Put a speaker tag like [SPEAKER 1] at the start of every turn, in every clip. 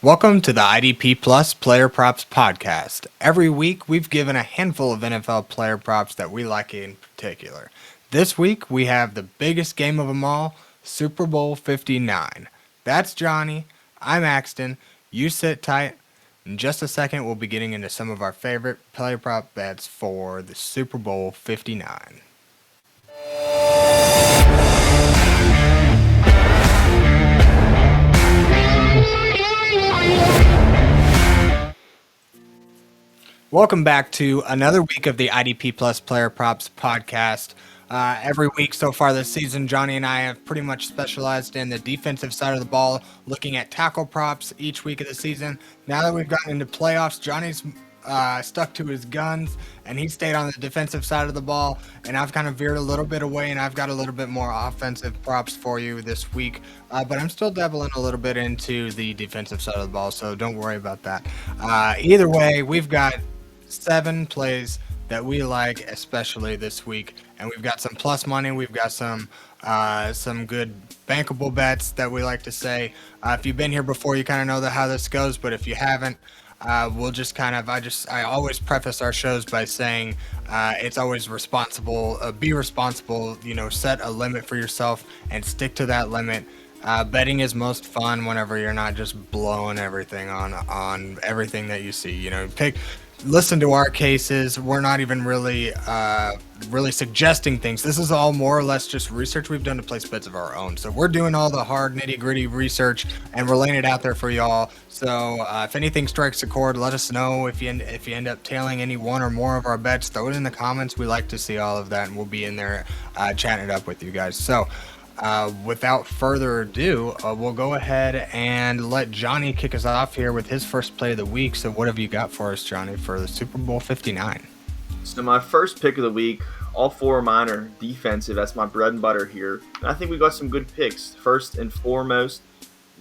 [SPEAKER 1] Welcome to the IDP Plus Player Props Podcast. Every week, we've given a handful of NFL player props that we like in particular. This week, we have the biggest game of them all, Super Bowl 59. That's Johnny. I'm Axton. You sit tight. In just a second, we'll be getting into some of our favorite player prop bets for the Super Bowl 59. Welcome back to another week of the IDP Plus Player Props Podcast. Every week so far this season, Johnny and I have pretty much specialized in the defensive side of the ball, looking at tackle props each week of the season. Now that we've gotten into playoffs, Johnny's stuck to his guns, and he stayed on the defensive side of the ball, and I've kind of veered a little bit away, and I've got a little bit more offensive props for you this week, but I'm still dabbling a little bit into the defensive side of the ball, so don't worry about that. Either way, we've got 7 plays that we like especially this week, and we've got some plus money. We've got some good bankable bets that we like to say. If you've been here before, you kind of know how this goes, but if you haven't, we'll just kind of I always preface our shows by saying it's always responsible, be responsible, set a limit for yourself and stick to that limit. Betting is most fun whenever you're not just blowing everything on everything that you see. Listen to our cases. We're not even really suggesting things. This is all more or less just research we've done to place bets of our own. So we're doing all the hard nitty gritty research and we're laying it out there for y'all. So if anything strikes a chord, let us know. If you end up tailing any one or more of our bets, throw it in the comments. We like to see all of that, and we'll be in there chatting it up with you guys. So without further ado, we'll go ahead and let Johnny kick us off here with his first play of the week. So what have you got for us, Johnny, for the Super Bowl 59?
[SPEAKER 2] So my first pick of the week, all 4 of mine are defensive. That's my bread and butter here. And I think we got some good picks. First and foremost,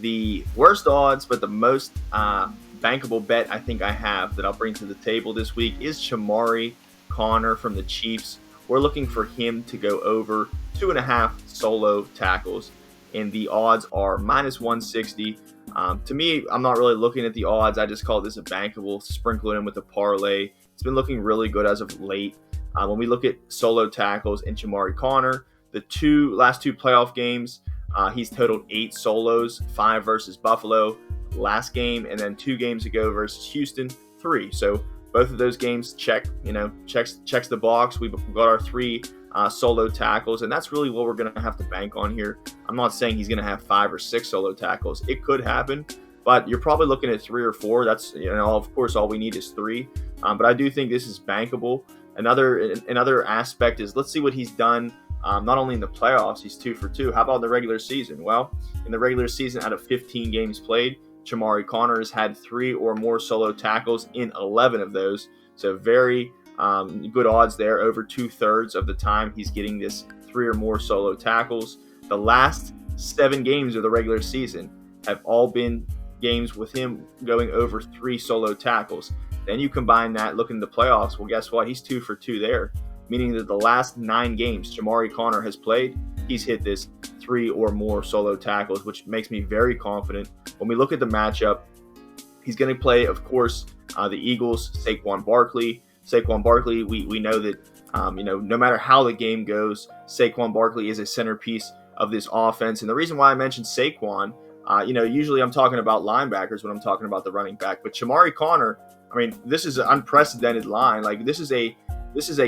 [SPEAKER 2] the worst odds but the most bankable bet I think I have that I'll bring to the table this week is Chamarri Conner from the Chiefs. We're looking for him to go over 2.5 solo tackles, and the odds are minus 160. To me, I'm not really looking at the odds. I just call this a bankable, sprinkle it in with a parlay. It's been looking really good as of late. When we look at solo tackles and Chamarri Conner, the last two playoff games, he's totaled 8 solos, 5 versus Buffalo last game, and then 2 games ago versus Houston, 3. So both of those games checks the box. We've got our 3 solo tackles, and that's really what we're going to have to bank on here. I'm not saying he's going to have 5 or 6 solo tackles. It could happen, but you're probably looking at 3 or 4. That's, of course, all we need is 3. But I do think this is bankable. Another aspect is, let's see what he's done. Not only in the playoffs, he's 2 for 2. How about the regular season? Well, in the regular season, out of 15 games played, Chamarri Conner has had 3 or more solo tackles in 11 of those. So very good odds there. Over 2/3 of the time he's getting this 3 or more solo tackles. The last 7 games of the regular season have all been games with him going over 3 solo tackles. Then you combine that, look in the playoffs. Well, guess what? He's 2 for 2 there, meaning that the last 9 games Chamarri Conner has played, he's hit this 3 or more solo tackles, which makes me very confident. When we look at the matchup, he's going to play, of course, the Eagles, Saquon Barkley. Saquon Barkley, we know that, no matter how the game goes, Saquon Barkley is a centerpiece of this offense. And the reason why I mentioned Saquon, usually I'm talking about linebackers when I'm talking about the running back. But Chamarri Conner, this is an unprecedented line. Like, this is a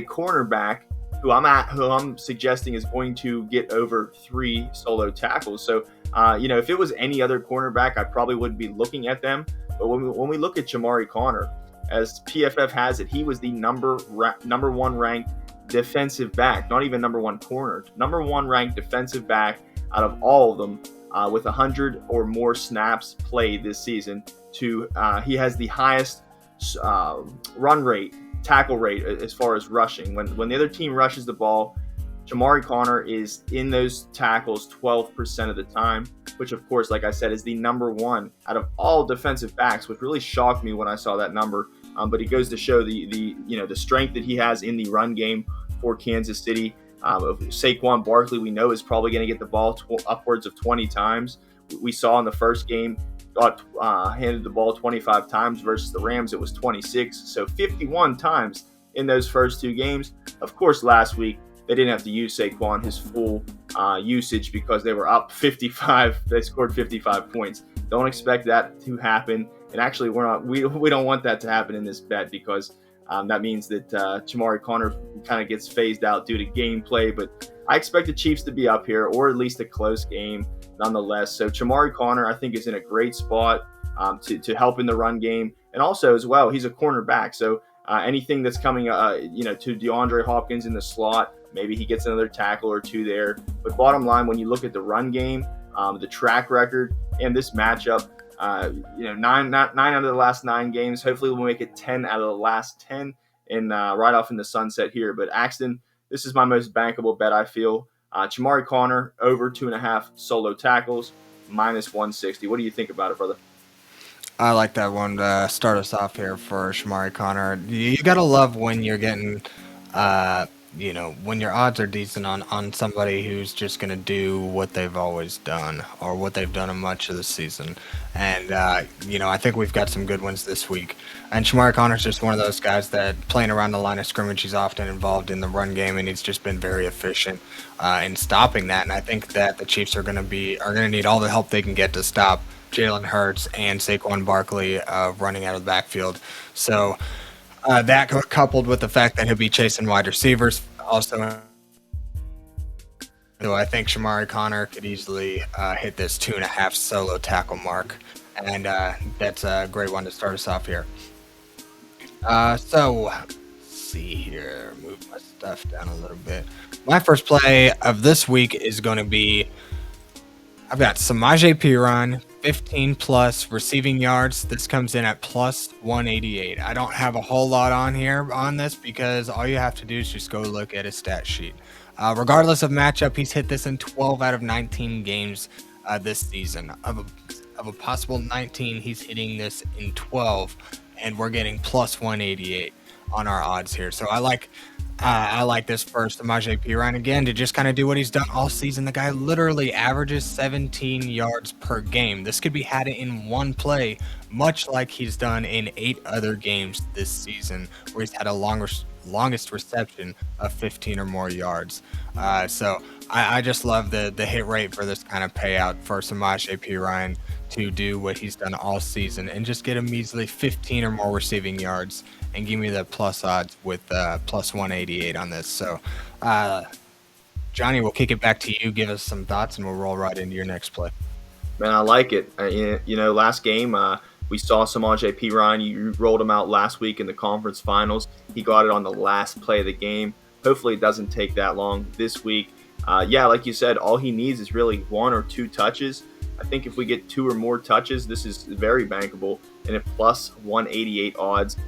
[SPEAKER 2] cornerback who I'm suggesting is going to get over 3 solo tackles. So, if it was any other cornerback, I probably wouldn't be looking at them. But when we look at Chamarri Conner, as PFF has it, he was the number 1 ranked defensive back, not even number 1 corner, number 1 ranked defensive back out of all of them, with 100 or more snaps played this season. He has the highest run rate, tackle rate as far as rushing. When the other team rushes the ball, Chamarri Conner is in those tackles 12% of the time, which, of course, like I said, is the number 1 out of all defensive backs, which really shocked me when I saw that number. But it goes to show the strength that he has in the run game for Kansas City. Saquon Barkley, we know, is probably going to get the ball upwards of 20 times. We saw in the first game got handed the ball 25 times versus the Rams. It was 26, so 51 times in those first 2 games. Of course, last week they didn't have to use Saquon his full usage because they were up 55. They scored 55 points. Don't expect that to happen. And actually, we don't want that to happen in this bet because that means that Chamarri Conner kind of gets phased out due to gameplay. But I expect the Chiefs to be up here, or at least a close game nonetheless. So Chamarri Conner, I think, is in a great spot to help in the run game. And also, as well, he's a cornerback. So anything that's coming, to DeAndre Hopkins in the slot, maybe he gets another tackle or 2 there. But bottom line, when you look at the run game, the track record, and this matchup, 9 out of the last 9 games. Hopefully we'll make it 10 out of the last 10 and right off in the sunset here. But Axton, this is my most bankable bet, I feel. Chamarri Conner over 2.5 solo tackles, minus 160. What do you think about it, brother?
[SPEAKER 1] I like that one to start us off here for Chamarri Conner. You got to love when you're getting, when your odds are decent on somebody who's just going to do what they've always done or what they've done in much of the season. And, I think we've got some good ones this week. And Chamarri Conner's just one of those guys that playing around the line of scrimmage, he's often involved in the run game, and he's just been very efficient in stopping that. And I think that the Chiefs are going to need all the help they can get to stop Jalen Hurts and Saquon Barkley running out of the backfield. So that coupled with the fact that he'll be chasing wide receivers also. So I think Chamarri Conner could easily hit this 2.5 solo tackle mark. And that's a great one to start us off here. So let's see here. Move my stuff down a little bit. My first play of this week is going to be, I've got Samaje Perine, 15 plus receiving yards. This comes in at plus 188. I don't have a whole lot on here on this because all you have to do is just go look at his stat sheet. Regardless of matchup, he's hit this in 12 out of 19 games this season. Of a possible 19, he's hitting this in 12, and we're getting plus 188 on our odds here. So I like this first Samaje Perine again to just kind of do what he's done all season. The guy literally averages 17 yards per game. This could be had in one play, much like he's done in 8 other games this season, where he's had a longest reception of 15 or more yards. So I just love the hit rate for this kind of payout for Samaje Perine to do what he's done all season and just get a measly 15 or more receiving yards and give me the plus odds with plus 188 on this. So, Johnny, we'll kick it back to you. Give us some thoughts, and we'll roll right into your next play.
[SPEAKER 2] Man, I like it. Last game we saw Samaje Perine. You rolled him out last week in the conference finals. He got it on the last play of the game. Hopefully it doesn't take that long this week. Like you said, all he needs is really 1 or 2 touches. I think if we get 2 or more touches, this is very bankable. And at plus 188 odds,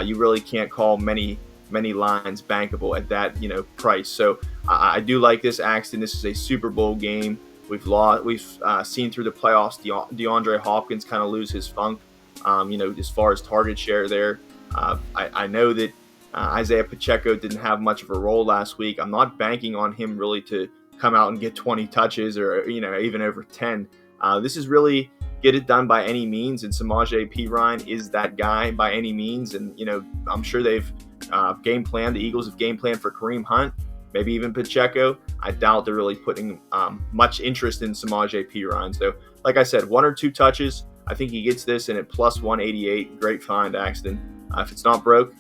[SPEAKER 2] you really can't call many lines bankable at that price. So I do like this, Axton. This is a Super Bowl game. We've seen through the playoffs DeAndre Hopkins kind of lose his funk, as far as target share there. I know that Isaiah Pacheco didn't have much of a role last week. I'm not banking on him really to come out and get 20 touches or even over 10. This is really get it done by any means, and Samaje Perine is that guy by any means. And I'm sure they've game planned. The Eagles have game planned for Kareem Hunt, maybe even Pacheco. I doubt they're really putting much interest in Samaje Perine. So, like I said, 1 or 2 touches. I think he gets this, and at plus 188, great find, Axton. If it's not broke,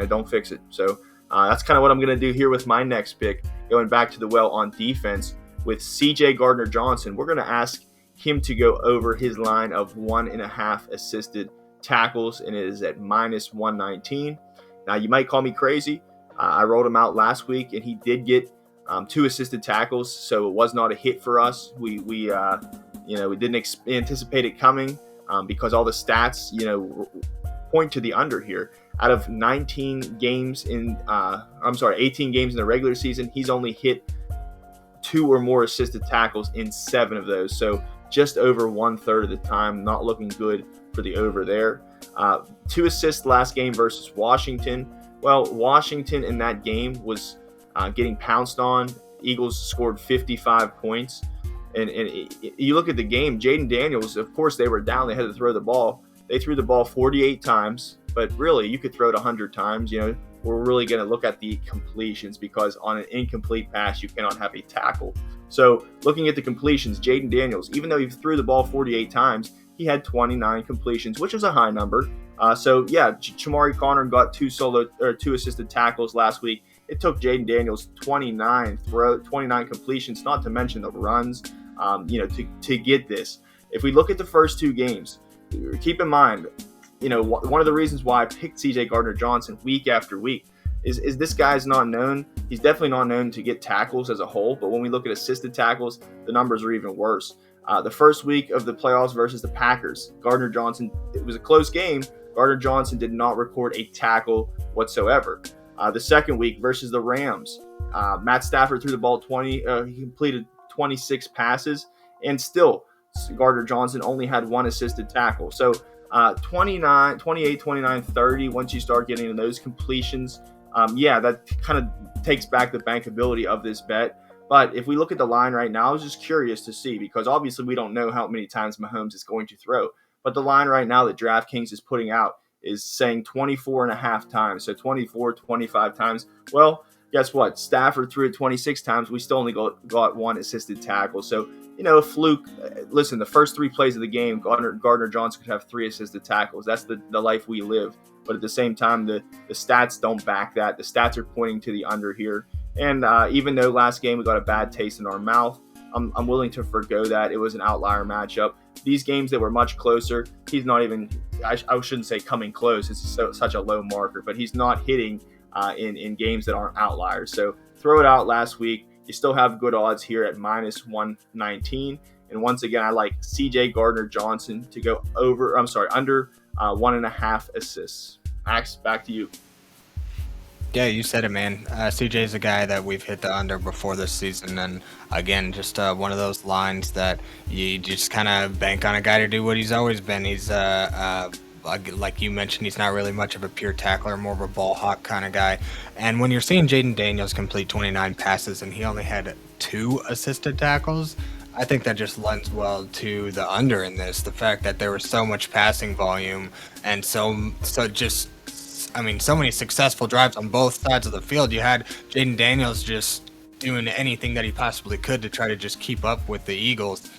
[SPEAKER 2] don't fix it. So that's kind of what I'm going to do here with my next pick. Going back to the well on defense with CJ Gardner-Johnson, we're going to ask him to go over his line of 1.5 assisted tackles, and it is at minus 119. Now, you might call me crazy. I rolled him out last week, and he did get 2 assisted tackles, so it was not a hit for us. We didn't anticipate it coming because all the stats, point to the under here. Out of 18 games in the regular season, he's only hit 2 or more assisted tackles in 7 of those. So just over 1/3 of the time. Not looking good for the over there. 2 assists last game versus Washington. Well, Washington in that game was getting pounced on. Eagles scored 55 points. You look at the game, Jaden Daniels, of course, they were down. They had to throw the ball. They threw the ball 48 times, but really, you could throw it 100 times. We're really going to look at the completions, because on an incomplete pass, you cannot have a tackle. So looking at the completions, Jaden Daniels, even though he threw the ball 48 times, he had 29 completions, which is a high number. Chamarri Conner got two assisted tackles last week. It took Jaden Daniels 29 completions, not to mention the runs, to get this. If we look at the first two games, keep in mind, one of the reasons why I picked CJ Gardner-Johnson week after week is this guy's not known. He's definitely not known to get tackles as a whole, but when we look at assisted tackles, the numbers are even worse. The first week of the playoffs versus the Packers, Gardner-Johnson, it was a close game. Gardner-Johnson did not record a tackle whatsoever. The second week versus the Rams, Matt Stafford threw the ball he completed 26 passes, and still Gardner-Johnson only had one assisted tackle. So 28, 29, 30, once you start getting into those completions, that kind of takes back the bankability of this bet. But if we look at the line right now, I was just curious to see, because obviously we don't know how many times Mahomes is going to throw. But the line right now that DraftKings is putting out is saying 24 and a half times. So 24, 25 times. Well, guess what? Stafford threw it 26 times. We still only got one assisted tackle. So, a fluke. Listen, the first three plays of the game, Gardner-Johnson could have three assisted tackles. That's the life we live. But at the same time, the stats don't back that. The stats are pointing to the under here. And even though last game we got a bad taste in our mouth, I'm willing to forgo that. It was an outlier matchup. These games that were much closer, he's not even, I shouldn't say coming close. It's such a low marker, but he's not hitting in games that aren't outliers. So throw it out last week. You still have good odds here at minus 119. And once again, I like CJ Gardner-Johnson to go under 1.5 assists. Max, back to you.
[SPEAKER 1] Yeah, you said it, man. CJ's a guy that we've hit the under before this season, and again, just one of those lines that you just kind of bank on a guy to do what he's always been. He's like you mentioned, he's not really much of a pure tackler, more of a ball hawk kind of guy. And when you're seeing Jaden Daniels complete 29 passes and he only had 2 assisted tackles, I think that just lends well to the under in this. The fact that there was so much passing volume and so many successful drives on both sides of the field. You had Jaden Daniels just doing anything that he possibly could to try to just keep up with the Eagles.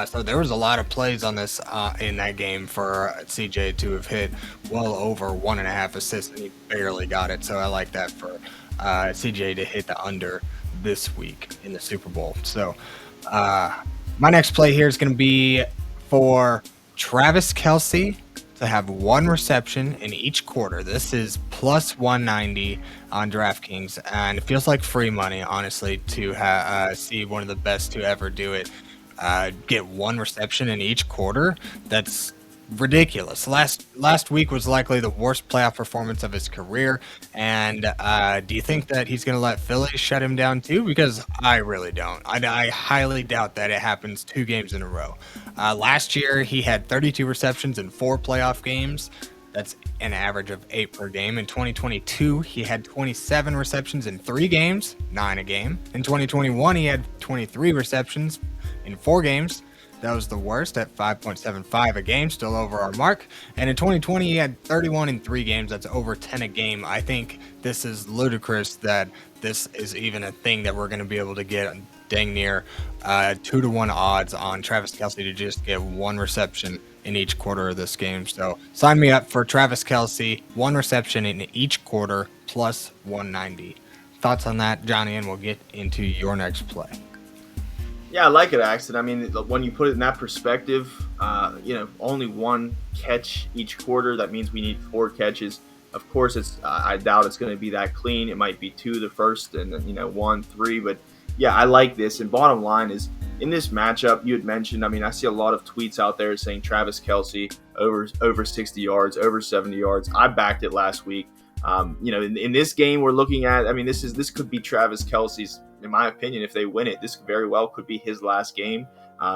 [SPEAKER 1] So there was a lot of plays on this in that game for CJ to have hit well over 1.5 assists, and he barely got it. So I like that for CJ to hit the under this week in the Super Bowl. So my next play here is going to be for Travis Kelce to have 1 reception in each quarter. This is plus 190 on DraftKings, and it feels like free money, honestly, to see one of the best to ever do it. Get 1 reception in each quarter. That's ridiculous. Last week was likely the worst playoff performance of his career. And do you think that he's going to let Philly shut him down too? Because I really don't. I highly doubt that it happens 2 games in a row. Last year, he had 32 receptions in 4 playoff games. That's an average of 8 per game. In 2022, he had 27 receptions in 3 games, 9 a game. In 2021, he had 23 receptions in 4 games. That was the worst at 5.75 a game, still over our mark. And in 2020, he had 31 in 3 games. That's over 10 a game. I think this is ludicrous that this is even a thing that we're going to be able to get dang near 2-1 odds on Travis Kelce to just get 1 reception in each quarter of this game. So sign me up for Travis Kelce, 1 reception in each quarter, plus 190. Thoughts on that, Johnny, and we'll get into your next play.
[SPEAKER 2] Yeah, I like it, Axton. I mean, when you put it in that perspective, only 1 catch each quarter. That means we need 4 catches. Of course, I doubt it's going to be that clean. It might be 2 the first, and then 1, 3. But yeah, I like this. And bottom line is, in this matchup, you had mentioned. I mean, I see a lot of tweets out there saying Travis Kelce over 60 yards, over 70 yards. I backed it last week. In this game, we're looking at. I mean, this could be Travis Kelce's. In my opinion, if they win it, this very well could be his last game.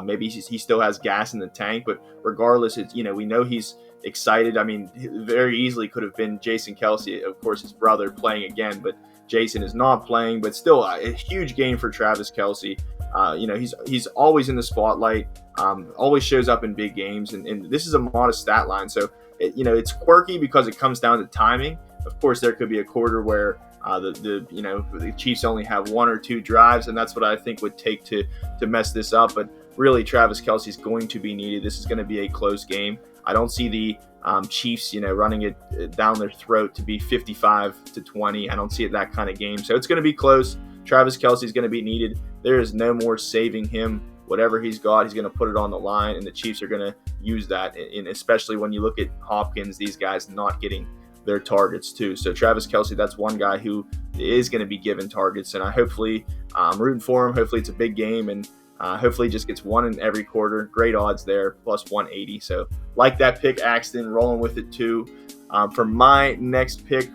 [SPEAKER 2] Maybe he still has gas in the tank, but regardless, we know he's excited. I mean, very easily could have been Jason Kelce, of course, his brother, playing again. But Jason is not playing, but still a huge game for Travis Kelce. He's always in the spotlight, always shows up in big games, and this is a modest stat line. So, it's quirky because it comes down to timing. Of course, there could be a quarter where the Chiefs only have 1 or 2 drives, and that's what I think would take to mess this up. But really, Travis Kelce is going to be needed. This is going to be a close game. I don't see the Chiefs, running it down their throat to be 55-20. I don't see it that kind of game. So it's going to be close. Travis Kelce is going to be needed. There is no more saving him. Whatever he's got, he's going to put it on the line, and the Chiefs are going to use that. And especially when you look at Hopkins, these guys not getting their targets too. So Travis Kelce, that's one guy who is going to be given targets, and I'm rooting for him. Hopefully it's a big game, and hopefully he just gets one in every quarter. Great odds there, plus 180. So like that pick, Axton, rolling with it too. For my next pick,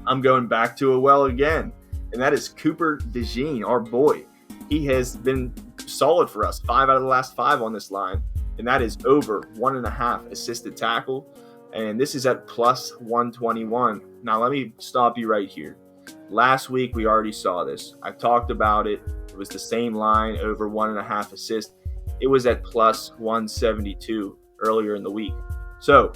[SPEAKER 2] I'm going back to a well again, and that is Cooper Dejean, our boy. He has been solid for us, 5 out of the last 5 on this line, and that is over 1.5 assisted tackle. And this is at plus 121. Now, let me stop you right here. Last week, we already saw this. I've talked about it. It was the same line, over 1.5 assists. It was at plus 172 earlier in the week. So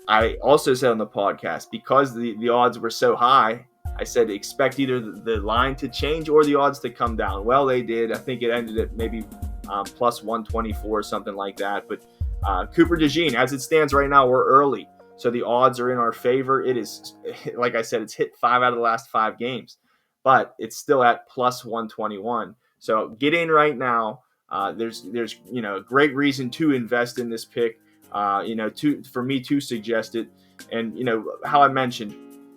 [SPEAKER 2] I also said on the podcast, because the odds were so high, I said expect either the line to change or the odds to come down. Well, they did. I think it ended at maybe plus 124 or something like that. But Cooper Dejean, as it stands right now, we're early, so the odds are in our favor. It is, like I said, it's hit 5 out of the last 5 games, but it's still at plus 121. So get in right now. There's a great reason to invest in this pick. For me to suggest it, and how I mentioned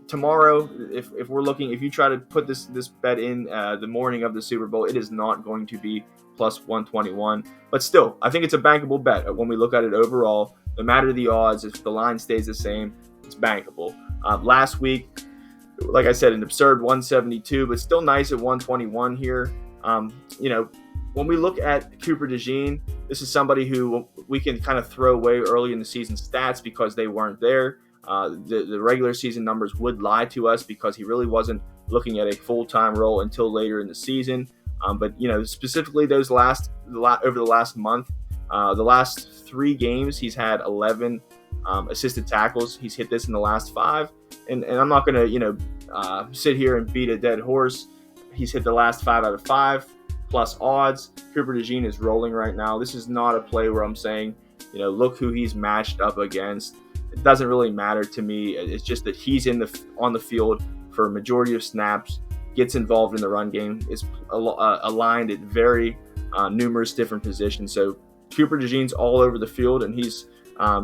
[SPEAKER 2] tomorrow, if you try to put this bet in the morning of the Super Bowl, it is not going to be plus 121, but still, I think it's a bankable bet when we look at it overall. No matter the odds, if the line stays the same, it's bankable. Last week, like I said, an absurd 172, but still nice at 121 here. When we look at Cooper Dejean, this is somebody who we can kind of throw away early in the season stats because they weren't there. The regular season numbers would lie to us because he really wasn't looking at a full-time role until later in the season. But specifically over the last month, the last 3 games, he's had 11 assisted tackles. He's hit this in the last 5, and I'm not going to sit here and beat a dead horse. He's hit the last 5 out of 5 plus odds. Cooper Dejean is rolling right now. This is not a play where I'm saying, look who he's matched up against. It doesn't really matter to me. It's just that he's on the field for a majority of snaps, gets involved in the run game, is aligned at very numerous different positions. So Cooper Dejean's all over the field, and he's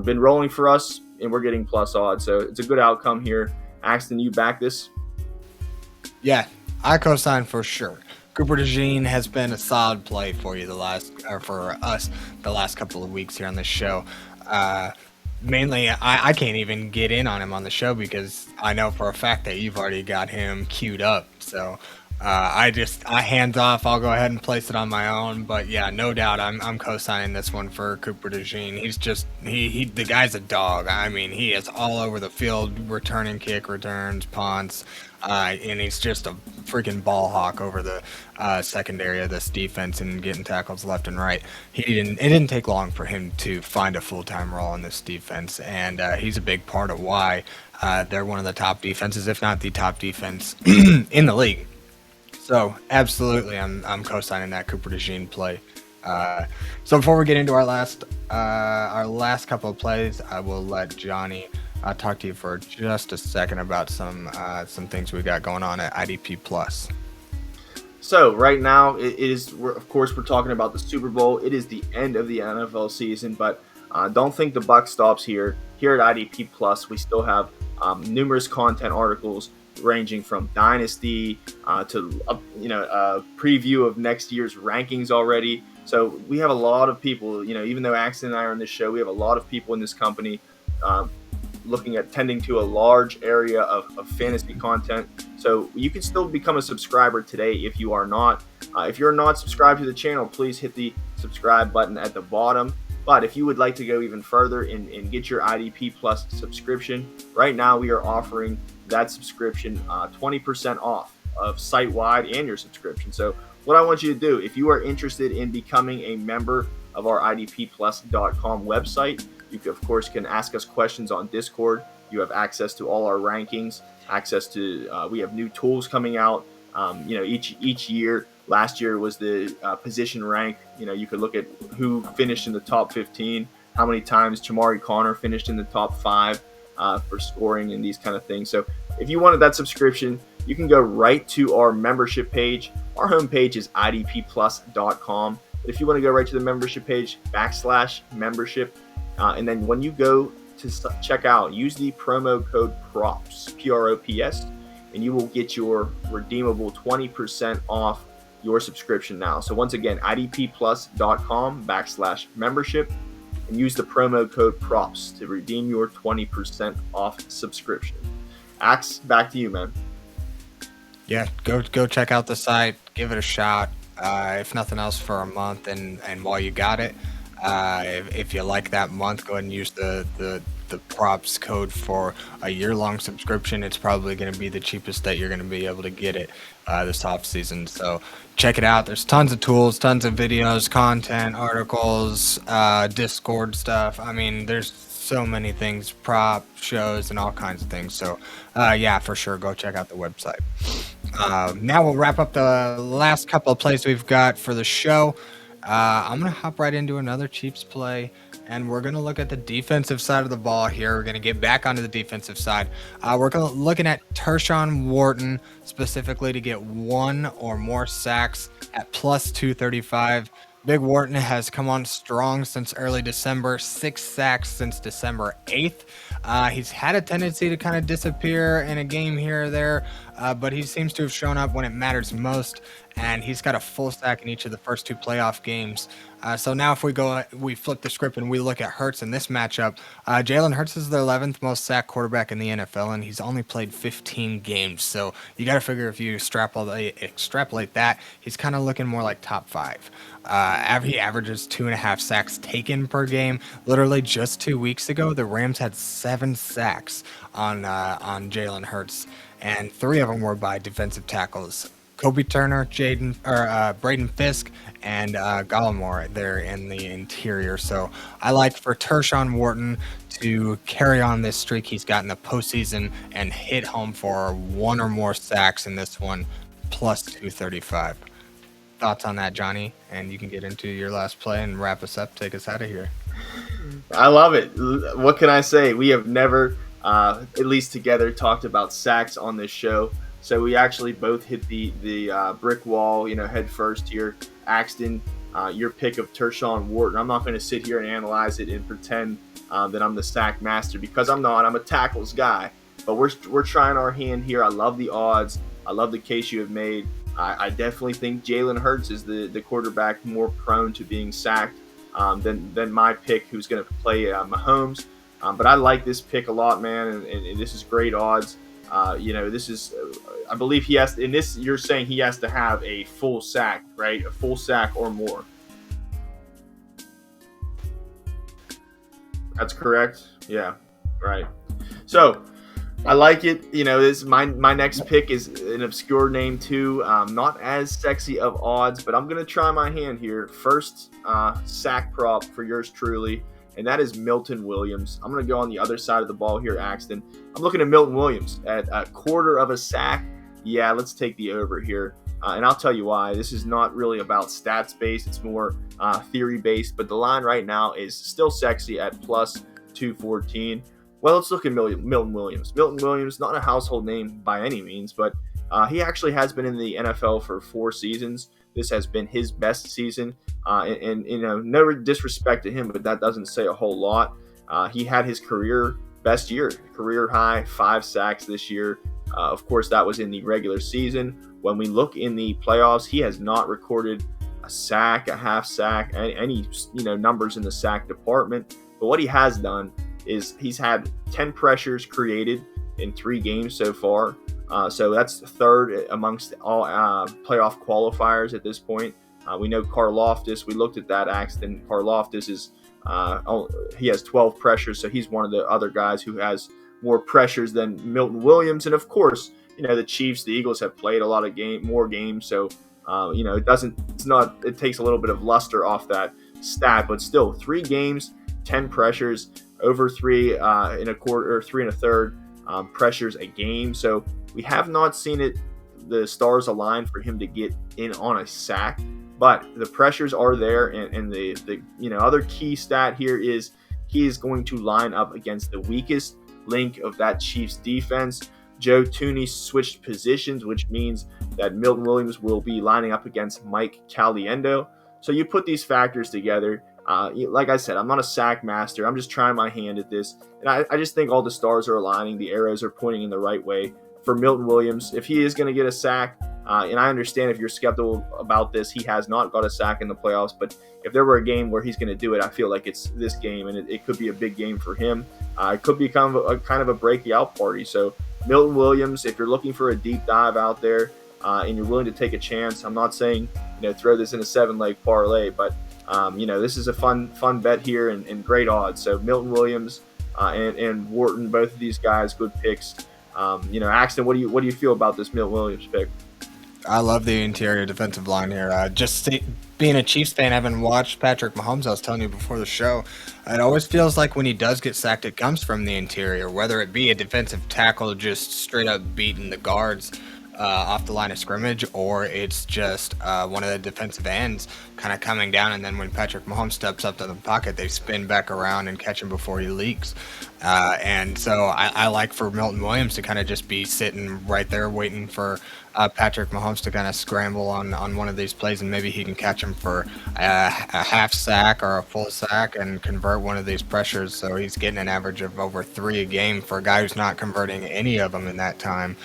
[SPEAKER 2] been rolling for us, and we're getting plus odds. So it's a good outcome here. Axton, you back this?
[SPEAKER 1] Yeah, I co-sign for sure. Cooper Dejean has been a solid play for you the last couple of weeks here on this show. Mainly, I can't even get in on him on the show because I know for a fact that you've already got him queued up. So I hands off. I'll go ahead and place it on my own. But yeah, no doubt, I'm co-signing this one for Cooper Dejean. He's just the guy's a dog. I mean, he is all over the field, returning kick returns, punts, and he's just a freaking ball hawk over the secondary of this defense and getting tackles left and right. It didn't take long for him to find a full-time role in this defense, and he's a big part of why they're one of the top defenses, if not the top defense in the league. So absolutely, I'm co-signing that Cooper Dejean play. So before we get into our last couple of plays, I will let Johnny talk to you for just a second about some things we got going on at IDP Plus.
[SPEAKER 2] So right now, of course we're talking about the Super Bowl. It is the end of the NFL season, but don't think the buck stops here. Here at IDP Plus, we still have numerous content articles ranging from Dynasty to a preview of next year's rankings already. So we have a lot of people, even though Axton and I are on this show, we have a lot of people in this company looking at tending to a large area of fantasy content. So you can still become a subscriber today if you are not. If you're not subscribed to the channel, please hit the subscribe button at the bottom. But if you would like to go even further and get your IDP Plus subscription, right now we are offering that subscription 20% off of site-wide and your subscription. So what I want you to do, if you are interested in becoming a member of our idpplus.com website, you of course can ask us questions on Discord. You have access to all our rankings, access to we have new tools coming out. Each year. Last year was the position rank. You could look at who finished in the top 15, how many times Chamarri Conner finished in the top 5 for scoring and these kind of things. So if you wanted that subscription, you can go right to our membership page. Our homepage is idpplus.com. But if you want to go right to the membership page, /membership, and then when you go to check out, use the promo code PROPS, PROPS, and you will get your redeemable 20% off your subscription now. So once again, idpplus.com /membership, and use the promo code PROPS to redeem your 20% off subscription. Axe, back to you, man.
[SPEAKER 1] Yeah, go check out the site, give it a shot. If nothing else, for a month, and while you got it, if you like that month, go ahead and use the props code for a year-long subscription. It's probably going to be the cheapest that you're going to be able to get it this off season. So check it out. There's tons of tools, tons of videos, content, articles, Discord stuff. I mean, there's so many things, prop shows and all kinds of things. So yeah, for sure, go check out the website. Now we'll wrap up the last couple of plays we've got for the show. I'm going to hop right into another Chiefs play, and we're going to look at the defensive side of the ball here. We're going to get back onto the defensive side. We're looking at Tershawn Wharton specifically to get 1 or more sacks at +235. Big Wharton has come on strong since early December, 6 sacks since December 8th. He's had a tendency to kind of disappear in a game here or there, but he seems to have shown up when it matters most, and he's got a full sack in each of the first 2 playoff games. So now if we flip the script and we look at Hurts in this matchup, Jalen Hurts is the 11th most sacked quarterback in the NFL, and he's only played 15 games. So you got to figure if you extrapolate that, he's kind of looking more like top 5. He averages 2.5 sacks taken per game. Literally just 2 weeks ago, the Rams had 7 sacks on Jalen Hurts, and 3 of them were by defensive tackles. Kobe Turner, Braden Fisk, and Gallimore there in the interior. So I like for Tershawn Wharton to carry on this streak he's got in the postseason and hit home for 1 or more sacks in this one, +235. Thoughts on that, Johnny? And you can get into your last play and wrap us up, take us out of here.
[SPEAKER 2] I love it. What can I say? We have never, at least together, talked about sacks on this show. So we actually both hit the brick wall, head first here. Axton, your pick of Tershawn Wharton. I'm not going to sit here and analyze it and pretend that I'm the sack master, because I'm not. I'm a tackles guy. But we're trying our hand here. I love the odds. I love the case you have made. I definitely think Jalen Hurts is the quarterback more prone to being sacked than my pick, who's going to play Mahomes. But I like this pick a lot, man, and this is great odds. This is, I believe he has, in this, you're saying he has to have a full sack, right? A full sack or more. That's correct. Yeah, right. So I like it. This my next pick is an obscure name too. Not as sexy of odds, but I'm gonna try my hand here. First sack prop for yours truly, and that is Milton Williams. I'm going to go on the other side of the ball here, Axton. I'm looking at Milton Williams at a 1/4 of a sack. Yeah, let's take the over here. And I'll tell you why. This is not really about stats-based. It's more theory-based. But the line right now is still sexy at +214. Well, let's look at Milton Williams. Milton Williams, not a household name by any means, but he actually has been in the NFL for 4 seasons. This has been his best season. And no disrespect to him, but that doesn't say a whole lot. He had his career best year, career high 5 sacks this year. Of course, that was in the regular season. When we look in the playoffs, he has not recorded a sack, a half sack, any numbers in the sack department. But what he has done is he's had 10 pressures created in 3 games so far. So that's 3rd amongst all playoff qualifiers at this point. We know Karlaftis. We looked at that, Axton. Karlaftis is He has 12 pressures, so he's one of the other guys who has more pressures than Milton Williams. And of course, the Chiefs, the Eagles have played a lot of more games, so it takes a little bit of luster off that stat, but still 3 games, 10 pressures, over 3 in a quarter or 3 and a third pressures a game. So we have not seen the stars align for him to get in on a sack, but the pressures are there. And the other key stat here is he is going to line up against the weakest link of that Chiefs defense. Joe Thuney switched positions, which means that Milton Williams will be lining up against Mike Caliendo. So you put these factors together. Like I said, I'm not a sack master. I'm just trying my hand at this. And I just think all the stars are aligning. The arrows are pointing in the right way for Milton Williams. If he is going to get a sack, and I understand if you're skeptical about this, he has not got a sack in the playoffs. But if there were a game where he's going to do it, I feel like it's this game, and it could be a big game for him. It could be kind of a breakout party. So Milton Williams, if you're looking for a deep dive out there and you're willing to take a chance, I'm not saying throw this in a 7-leg parlay, but this is a fun bet here and great odds. So Milton Williams and Wharton, both of these guys, good picks. Axton, what do you feel about this Milton Williams pick?
[SPEAKER 1] I love the interior defensive line here. Being a Chiefs fan, having watched Patrick Mahomes, I was telling you before the show, it always feels like when he does get sacked, it comes from the interior, whether it be a defensive tackle just straight up beating the guards off the line of scrimmage, or it's just one of the defensive ends kind of coming down, and then when Patrick Mahomes steps up to the pocket, they spin back around and catch him before he leaks. And so I like for Milton Williams to kind of just be sitting right there waiting for Patrick Mahomes to kind of scramble on one of these plays, and maybe he can catch him for a half sack or a full sack and convert one of these pressures. So he's getting an average of over 3 a game for a guy who's not converting any of them in that time.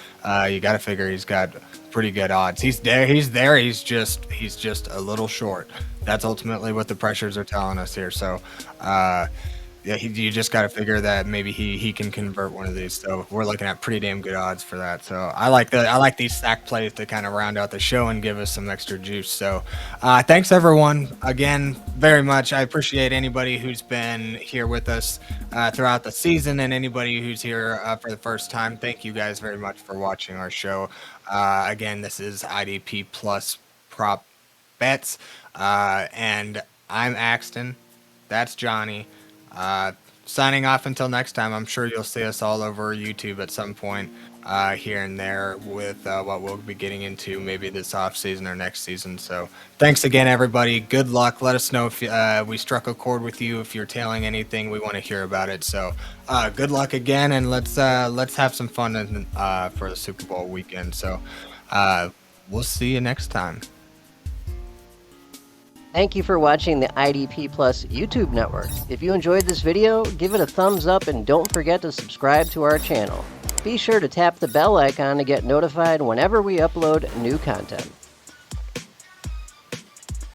[SPEAKER 1] You got to figure he's got pretty good odds. He's there. He's just a little short. That's ultimately what the pressures are telling us here. So, you just got to figure that maybe he can convert one of these. So we're looking at pretty damn good odds for that. So I like these sack plays to kind of round out the show and give us some extra juice. So thanks everyone again very much. I appreciate anybody who's been here with us throughout the season, and anybody who's here for the first time. Thank you guys very much for watching our show. Again, this is IDP Plus Prop Bets, and I'm Axton. That's Johnny. Signing off until next time. I'm sure you'll see us all over YouTube at some point here and there with what we'll be getting into maybe this off season or next season. So thanks again, everybody. Good luck. Let us know if we struck a chord with you. If you're tailing anything, we want to hear about it. So good luck again, and let's have some fun for the Super Bowl weekend. So we'll see you next time.
[SPEAKER 3] Thank you for watching the IDP Plus YouTube network. If you enjoyed this video, give it a thumbs up and don't forget to subscribe to our channel. Be sure to tap the bell icon to get notified whenever we upload new content.